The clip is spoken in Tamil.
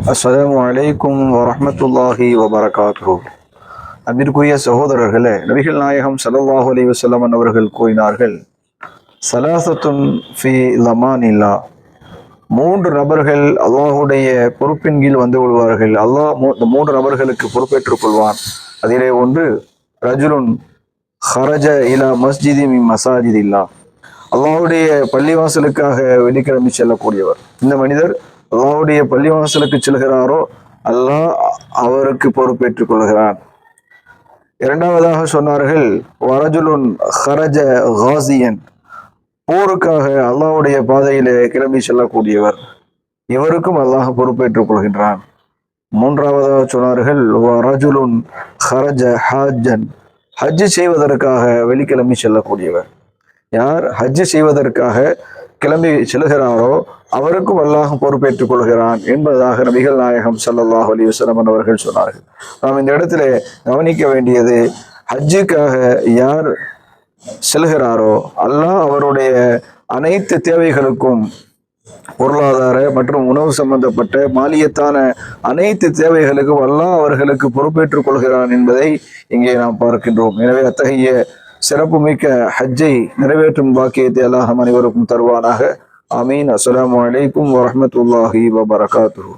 அஸ்ஸலாமு அலைக்கும் வரஹ்மத்துல்லாஹி வபரகாத்துஹு. அன்பிற்குரிய சகோதரர்களே, நபிகள் நாயகம் ஸல்லல்லாஹு அலைஹி வஸல்லம் அவர்கள் கூறினார்கள், ஸலாஸத்துன் ஃபீ லமானில்லா, மூன்று நபர்கள் அல்லாஹுடைய பொறுப்பின் கீழ் வந்து விடுவார்கள். அல்லாஹ் இந்த மூன்று நபர்களுக்கு பொறுப்பேற்றுக் கொள்வான். அதிலே ஒன்று, ரஜுலுன் ஹரஜ இலா மஸ்ஜிதி மின் மசாஜிதில்லா, அல்லாஹ்வுடைய பள்ளிவாசலுக்காக வெள்ளிக்கிழமை செல்லக்கூடியவர். இந்த மனிதர் அல்லாஹ்வுடைய பள்ளிவாசலுக்கு செல்கிறாரோ அல்லாஹ் அவருக்கு பொறுப்பேற்றுக் கொள்கிறான். இரண்டாவதாக சொன்னார்கள், வரஜுலுன் ஹரஜ காசியன், போருக்காக அல்லாஹ்வுடைய பாதையிலே கிளம்பி செல்லக்கூடியவர், இவருக்கும் அல்லாஹ் பொறுப்பேற்றுக் கொள்கின்றான். மூன்றாவதாக சொன்னார்கள், வரஜுலுன் ஹரஜ ஹாஜன், ஹஜ் செய்வதற்காக வெள்ளிக்கிழமை செல்லக்கூடியவர். யார் ஹஜ் செய்வதற்காக கிளம்பி செல்கிறாரோ அவருக்கும் அல்லாஹ் பொறுப்பேற்றுக் கொள்கிறான் என்பதாக நபிகள் நாயகம் ஸல்லல்லாஹு அலைஹி வஸல்லம் அவர்கள் சொன்னார்கள். நாம் இந்த இடத்துல கவனிக்க வேண்டியது, ஹஜ்ஜுக்காக யார் செல்கிறாரோ அல்லாஹ் அவருடைய அனைத்து தேவைகளுக்கும், பொருளாதார மற்றும் உணவு சம்பந்தப்பட்ட மாலியத்தான அனைத்து தேவைகளுக்கும் அல்லாஹ் அவர்களுக்கு பொறுப்பேற்றுக் கொள்கிறான் என்பதை இங்கே நாம் பார்க்கின்றோம். எனவே அத்தகைய சிறப்பு மிக்க ஹஜ்ஜை நிறைவேற்றும் பாக்கியத்தை அல்லாஹ் அனைவருக்கும் தருவானாக. ஆமீன். அஸ்ஸலாமு அலைக்கும் வரஹ்மத்துல்லாஹி வபரகாத்துஹு.